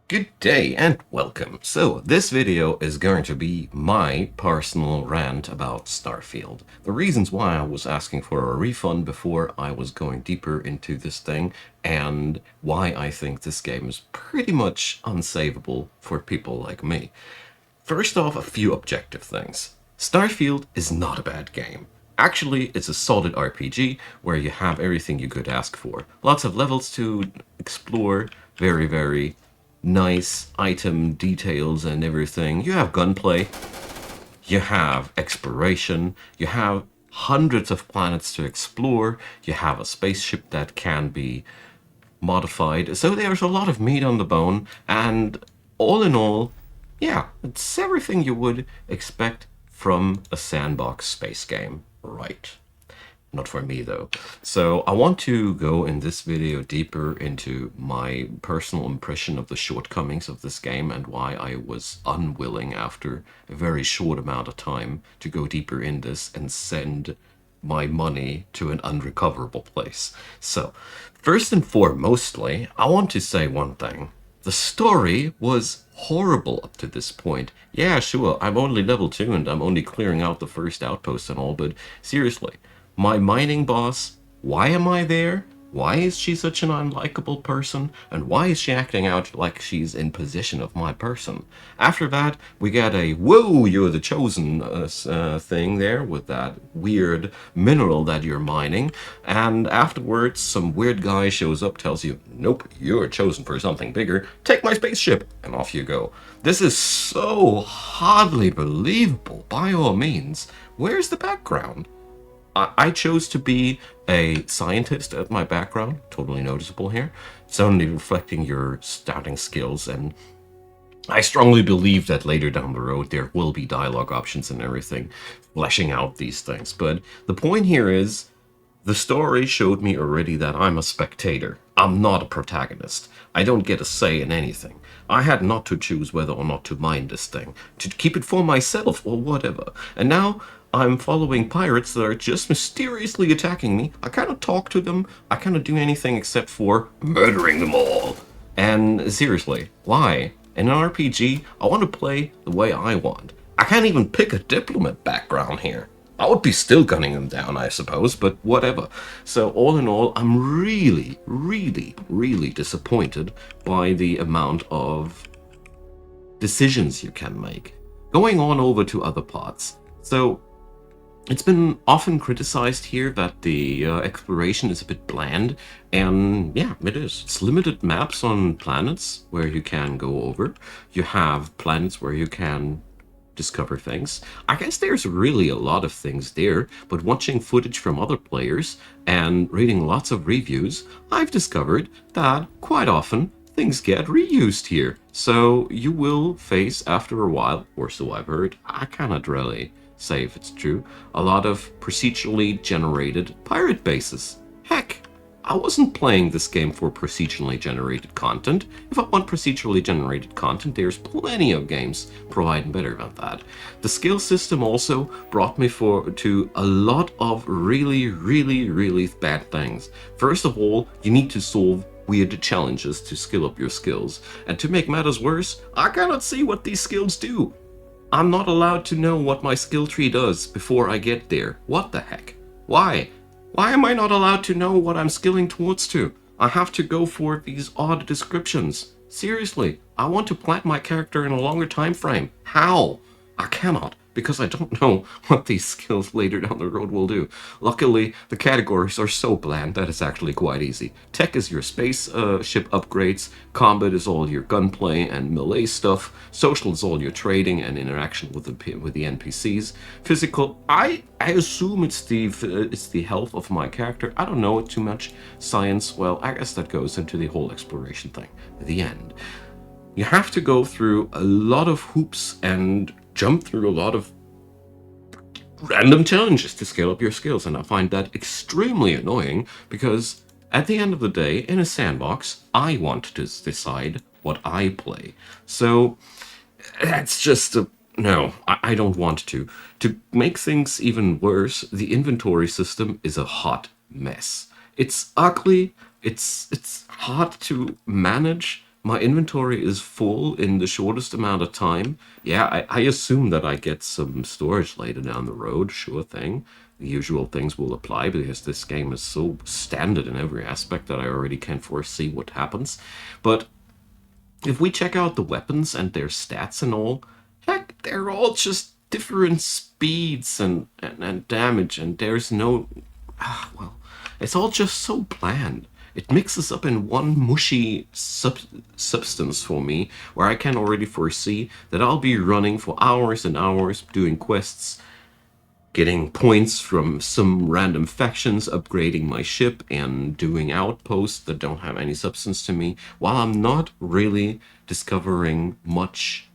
Good day and welcome. So this video is going to be my personal rant about Starfield. The reasons why I was asking for a refund before I was going deeper into this thing, and why I think this game is pretty much unsavable for people like me. First off, a few objective things. Starfield is not a bad game. Actually, it's a solid RPG where you have everything you could ask for. Lots of levels to explore, very nice item details and everything. You have gunplay, you have exploration, you have hundreds of planets to explore, you have a spaceship that can be modified. So there's a lot of meat on the bone, and all in all, yeah, it's everything you would expect from a sandbox space game. Right. Not for me though. So I want to go in this video deeper into my personal impression of the shortcomings of this game and why I was unwilling after a very short amount of time to go deeper in this and send my money to an unrecoverable place. So, first and foremostly, I want to say one thing. The story was horrible up to this point. Yeah, sure, I'm only level 2 and I'm only clearing out the first outpost and all, but seriously, my mining boss, why am I there? Why is she such an unlikable person? And why is she acting out like she's in possession of my person? After that, we get a whoa, you're the chosen thing there with that weird mineral that you're mining. And afterwards, some weird guy shows up, tells you, nope, you're chosen for something bigger. Take my spaceship. And off you go. This is so hardly believable, by all means. Where's the background? I chose to be a scientist at my background, totally noticeable here. It's only reflecting your starting skills, and I strongly believe that later down the road there will be dialogue options and everything, fleshing out these things. But the point here is, the story showed me already that I'm a spectator. I'm not a protagonist. I don't get a say in anything. I had not to choose whether or not to mine this thing, to keep it for myself or whatever. And now I'm following pirates that are just mysteriously attacking me. I cannot talk to them. I cannot do anything except for murdering them all. And seriously, why? In an RPG, I want to play the way I want. I can't even pick a diplomat background here. I would be still gunning them down, I suppose, but whatever. So all in all, I'm really disappointed by the amount of decisions you can make. Going on over to other parts. So it's been often criticized here that the exploration is a bit bland, and yeah, it is. It's limited maps on planets where you can go over. You have planets where you can discover things. I guess there's really a lot of things there, but watching footage from other players and reading lots of reviews, I've discovered that quite often things get reused here. So you will face, after a while, or so I've heard, I cannot really say if it's true, a lot of procedurally generated pirate bases. Heck, I wasn't playing this game for procedurally generated content. If I want procedurally generated content, there's plenty of games providing better than that. The skill system also brought me to a lot of really bad things. First of all, you need to solve weird challenges to skill up your skills. And to make matters worse, I cannot see what these skills do. I'm not allowed to know what my skill tree does before I get there. What the heck? Why? Why am I not allowed to know what I'm skilling towards to? I have to go for these odd descriptions. Seriously, I want to plant my character in a longer time frame. How? I cannot, because I don't know what these skills later down the road will do. Luckily, the categories are so bland that it's actually quite easy. Tech is your space ship upgrades, combat is all your gunplay and melee stuff, social is all your trading and interaction with the NPCs, physical, I assume it's the health of my character. I don't know it too much. Science, well, I guess that goes into the whole exploration thing. The end. You have to go through a lot of hoops and jump through a lot of random challenges to scale up your skills, and I find that extremely annoying because at the end of the day, in a sandbox, I want to decide what I play. So that's just no, I don't want to. To make things even worse, the inventory system is a hot mess. It's ugly, it's hard to manage, my inventory is full in the shortest amount of time. Yeah, I assume that I get some storage later down the road, sure thing. The usual things will apply because this game is so standard in every aspect that I already can foresee what happens. But if we check out the weapons and their stats and all, heck, they're all just different speeds and damage, and there's no. Well, it's all just so bland. It mixes up in one mushy substance for me, where I can already foresee that I'll be running for hours and hours doing quests, getting points from some random factions, upgrading my ship, and doing outposts that don't have any substance to me, while I'm not really discovering much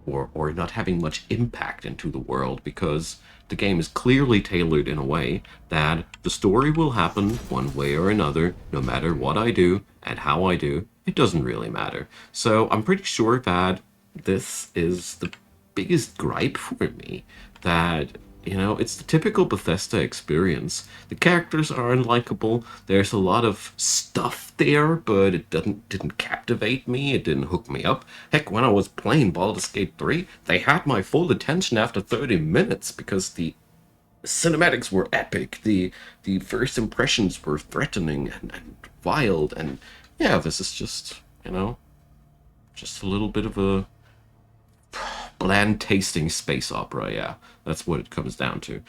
or not having much impact into the world, because the game is clearly tailored in a way that the story will happen one way or another, no matter what I do and how I do. It doesn't really matter. So I'm pretty sure that this is the biggest gripe for me, that it's the typical Bethesda experience. The characters are unlikable. There's a lot of stuff there, but it didn't captivate me. It didn't hook me up. Heck, when I was playing Baldur's Gate 3, they had my full attention after 30 minutes because the cinematics were epic. The first impressions were threatening and wild. And yeah, this is just a little bit of a bland tasting space opera. Yeah, that's what it comes down to.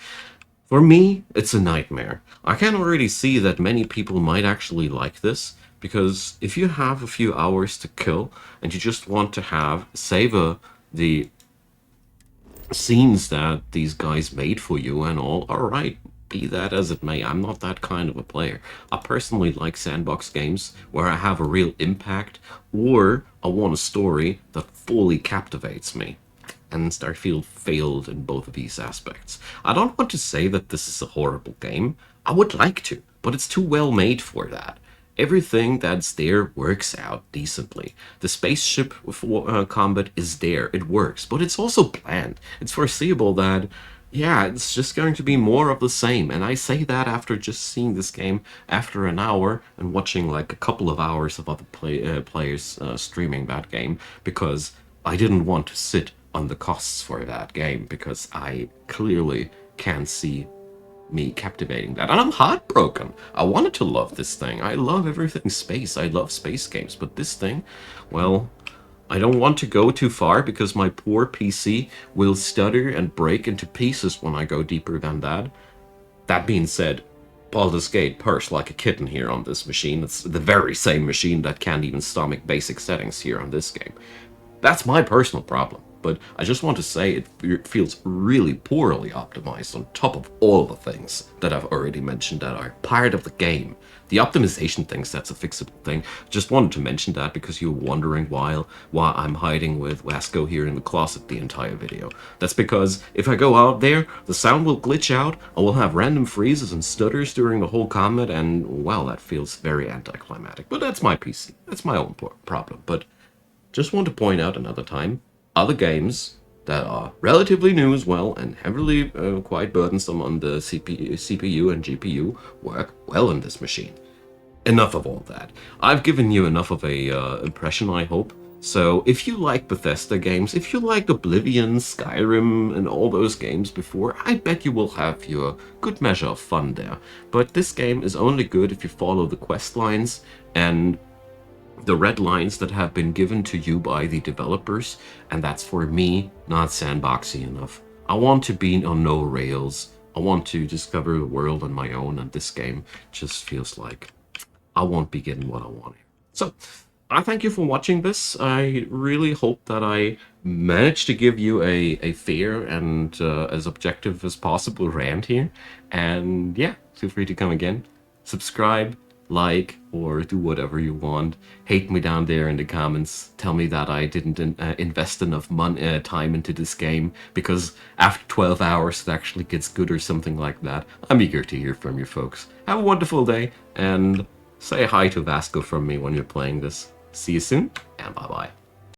For me, it's a nightmare. I can already see that many people might actually like this, because if you have a few hours to kill and you just want to savor the scenes that these guys made for you and all right, be that as it may, I'm not that kind of a player. I personally like sandbox games where I have a real impact, or I want a story that fully captivates me. And Starfield failed in both of these aspects. I don't want to say that this is a horrible game. I would like to, but it's too well made for that. Everything that's there works out decently. The spaceship combat is there, it works, but it's also planned. It's foreseeable that, yeah, it's just going to be more of the same. And I say that after just seeing this game after an hour and watching like a couple of hours of other players streaming that game, because I didn't want to sit on the costs for that game, because I clearly can see me captivating that. And I'm heartbroken. I wanted to love this thing. I love everything space. I love space games. But this thing, well, I don't want to go too far because my poor PC will stutter and break into pieces when I go deeper than that. That being said, Baldur's Gate purrs like a kitten here on this machine. It's the very same machine that can't even stomach basic settings here on this game. That's my personal problem, but I just want to say it feels really poorly optimized on top of all the things that I've already mentioned that are part of the game. The optimization things, that's a fixable thing. Just wanted to mention that because you were wondering why I'm hiding with Wasco here in the closet the entire video. That's because if I go out there, the sound will glitch out, I will have random freezes and stutters during the whole combat, and well, that feels very anticlimactic. But that's my PC. That's my own problem. But just want to point out another time, other games that are relatively new as well and heavily quite burdensome on the CPU and GPU work well in this machine. Enough of all that. I've given you enough of a impression, I hope. So if you like Bethesda games, if you liked Oblivion, Skyrim, and all those games before, I bet you will have your good measure of fun there. But this game is only good if you follow the quest lines and the red lines that have been given to you by the developers, and that's for me not sandboxy enough. I want to be on no rails. I want to discover the world on my own, and this game just feels like I won't be getting what I want here. So, I thank you for watching this. I really hope that I managed to give you a fair and as objective as possible rant here. And yeah, feel free to come again. Subscribe, like, or do whatever you want. Hate me down there in the comments. Tell me that I didn't invest enough time into this game, because after 12 hours it actually gets good or something like that. I'm eager to hear from you folks. Have a wonderful day, and say hi to Vasco from me when you're playing this. See you soon, and bye-bye.